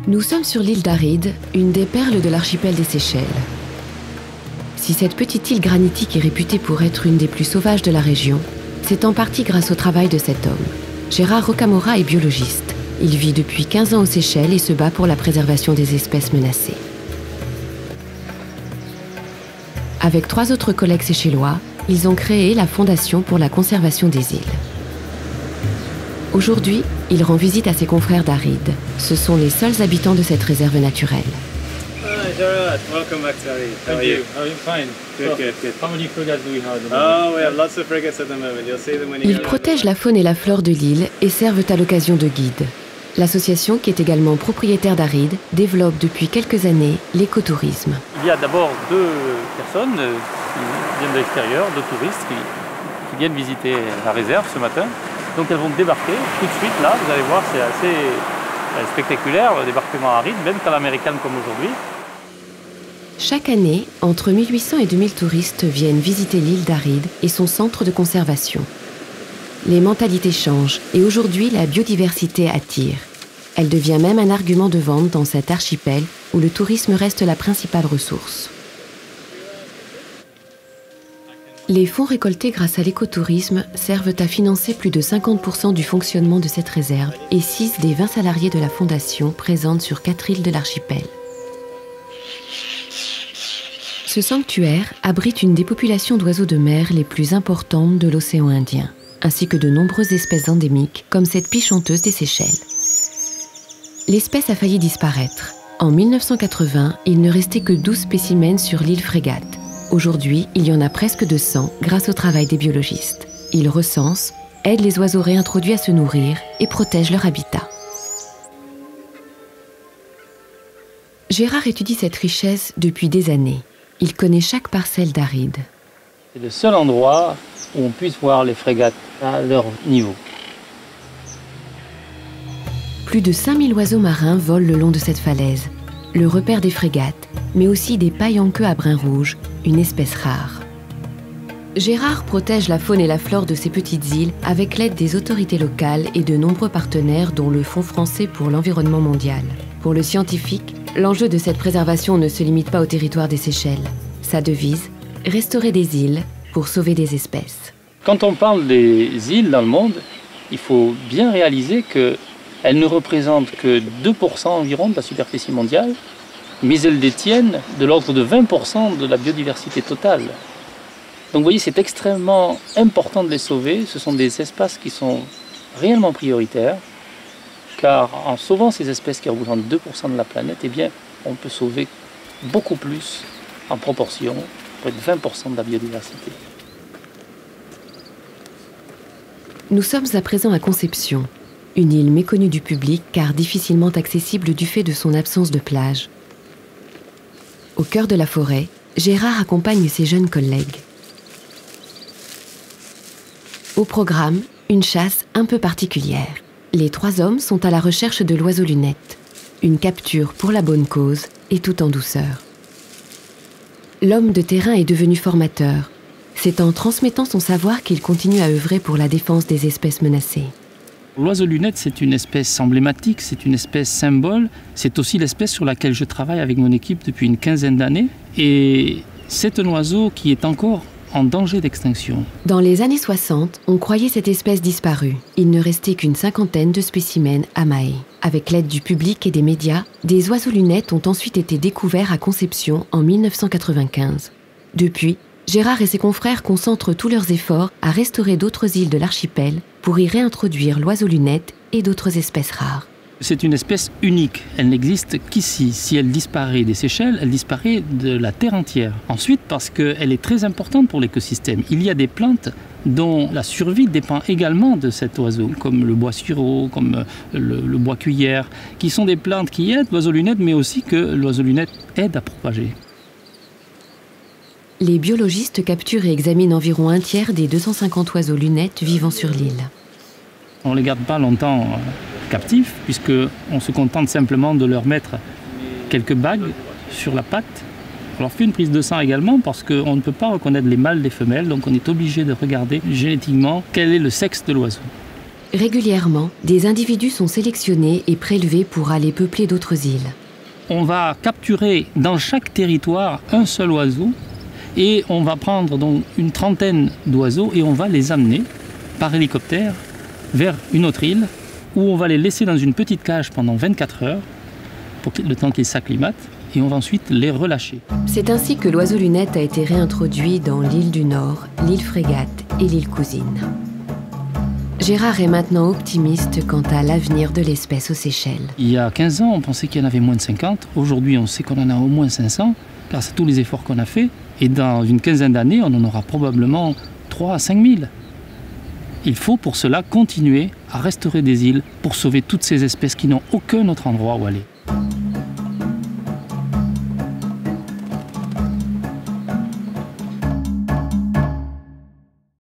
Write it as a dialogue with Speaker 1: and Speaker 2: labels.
Speaker 1: Nous sommes sur l'île d'Aride, une des perles de l'archipel des Seychelles. Si cette petite île granitique est réputée pour être une des plus sauvages de la région, c'est en partie grâce au travail de cet homme. Gérard Rocamora est biologiste. Il vit depuis 15 ans aux Seychelles et se bat pour la préservation des espèces menacées. Avec 3 autres collègues séchellois, ils ont créé la Fondation pour la conservation des îles. Aujourd'hui, il rend visite à ses confrères d'Aride. Ce sont les seuls habitants de cette réserve naturelle.
Speaker 2: Hi, Gerard. Welcome back to Aride. How are you?
Speaker 3: How are you? Fine.
Speaker 2: Good.
Speaker 3: How many frigates do we have at the moment?
Speaker 2: Oh, we have lots of frigates at the moment. You'll see them when you
Speaker 1: Ils
Speaker 2: go
Speaker 1: protègent la faune et la flore de l'île et servent à l'occasion de guides. L'association, qui est également propriétaire d'Aride, développe depuis quelques années l'écotourisme.
Speaker 3: Il y a d'abord 2 personnes qui viennent de l'extérieur, 2 touristes qui viennent visiter la réserve ce matin. Donc elles vont débarquer tout de suite là, vous allez voir, c'est assez spectaculaire le débarquement à Aride, même qu'à l'américaine comme aujourd'hui.
Speaker 1: Chaque année, entre 1800 et 2000 touristes viennent visiter l'île d'Aride et son centre de conservation. Les mentalités changent et aujourd'hui la biodiversité attire. Elle devient même un argument de vente dans cet archipel où le tourisme reste la principale ressource. Les fonds récoltés grâce à l'écotourisme servent à financer plus de 50% du fonctionnement de cette réserve et 6 des 20 salariés de la Fondation présentes sur 4 îles de l'archipel. Ce sanctuaire abrite une des populations d'oiseaux de mer les plus importantes de l'océan Indien, ainsi que de nombreuses espèces endémiques comme cette pie chanteuse des Seychelles. L'espèce a failli disparaître. En 1980, il ne restait que 12 spécimens sur l'île Frégate. Aujourd'hui, il y en a presque 200 grâce au travail des biologistes. Ils recensent, aident les oiseaux réintroduits à se nourrir et protègent leur habitat. Gérard étudie cette richesse depuis des années. Il connaît chaque parcelle d'Aride.
Speaker 3: C'est le seul endroit où on puisse voir les frégates à leur niveau.
Speaker 1: Plus de 5000 oiseaux marins volent le long de cette falaise, le repère des frégates, mais aussi des pailles en queue à brun rouge, une espèce rare. Gérard protège la faune et la flore de ces petites îles avec l'aide des autorités locales et de nombreux partenaires dont le Fonds français pour l'environnement mondial. Pour le scientifique, l'enjeu de cette préservation ne se limite pas au territoire des Seychelles. Sa devise, restaurer des îles pour sauver des espèces.
Speaker 3: Quand on parle des îles dans le monde, il faut bien réaliser qu'elles ne représentent que 2% environ de la superficie mondiale, mais elles détiennent de l'ordre de 20% de la biodiversité totale. Donc vous voyez, c'est extrêmement important de les sauver. Ce sont des espaces qui sont réellement prioritaires, car en sauvant ces espèces qui représentent 2% de la planète, eh bien, on peut sauver beaucoup plus en proportion, près de 20% de la biodiversité.
Speaker 1: Nous sommes à présent à Concepción, une île méconnue du public car difficilement accessible du fait de son absence de plage. Au cœur de la forêt, Gérard accompagne ses jeunes collègues. Au programme, une chasse un peu particulière. Les 3 hommes sont à la recherche de l'oiseau lunette. Une capture pour la bonne cause et tout en douceur. L'homme de terrain est devenu formateur. C'est en transmettant son savoir qu'il continue à œuvrer pour la défense des espèces menacées.
Speaker 3: L'oiseau lunette, c'est une espèce emblématique, c'est une espèce symbole. C'est aussi l'espèce sur laquelle je travaille avec mon équipe depuis une quinzaine d'années. Et c'est un oiseau qui est encore en danger d'extinction.
Speaker 1: Dans les années 60, on croyait cette espèce disparue. Il ne restait qu'une 50aine de spécimens à Mahé. Avec l'aide du public et des médias, des oiseaux lunettes ont ensuite été découverts à Concepción en 1995. Depuis, Gérard et ses confrères concentrent tous leurs efforts à restaurer d'autres îles de l'archipel pour y réintroduire l'oiseau lunette et d'autres espèces rares.
Speaker 3: C'est une espèce unique, elle n'existe qu'ici. Si elle disparaît des Seychelles, elle disparaît de la Terre entière. Ensuite, parce qu'elle est très importante pour l'écosystème. Il y a des plantes dont la survie dépend également de cet oiseau, comme le bois sureau, comme le bois cuillère, qui sont des plantes qui aident l'oiseau lunette, mais aussi que l'oiseau lunette aide à propager.
Speaker 1: Les biologistes capturent et examinent environ un tiers des 250 oiseaux lunettes vivant sur l'île.
Speaker 3: On ne les garde pas longtemps captifs, puisqu'on se contente simplement de leur mettre quelques bagues sur la patte. On leur fait une prise de sang également, parce qu'on ne peut pas reconnaître les mâles des femelles, donc on est obligé de regarder génétiquement quel est le sexe de l'oiseau.
Speaker 1: Régulièrement, des individus sont sélectionnés et prélevés pour aller peupler d'autres îles.
Speaker 3: On va capturer dans chaque territoire un seul oiseau et on va prendre donc une trentaine d'oiseaux et on va les amener par hélicoptère vers une autre île où on va les laisser dans une petite cage pendant 24 heures pour le temps qu'ils s'acclimatent et on va ensuite les relâcher.
Speaker 1: C'est ainsi que l'oiseau lunette a été réintroduit dans l'île du Nord, l'île Frégate et l'île Cousine. Gérard est maintenant optimiste quant à l'avenir de l'espèce aux Seychelles.
Speaker 3: Il y a 15 ans, on pensait qu'il y en avait moins de 50. Aujourd'hui, on sait qu'on en a au moins 500 grâce à tous les efforts qu'on a faits. Et dans une quinzaine d'années, on en aura probablement 3 à 5 000. Il faut pour cela continuer à restaurer des îles pour sauver toutes ces espèces qui n'ont aucun autre endroit où aller.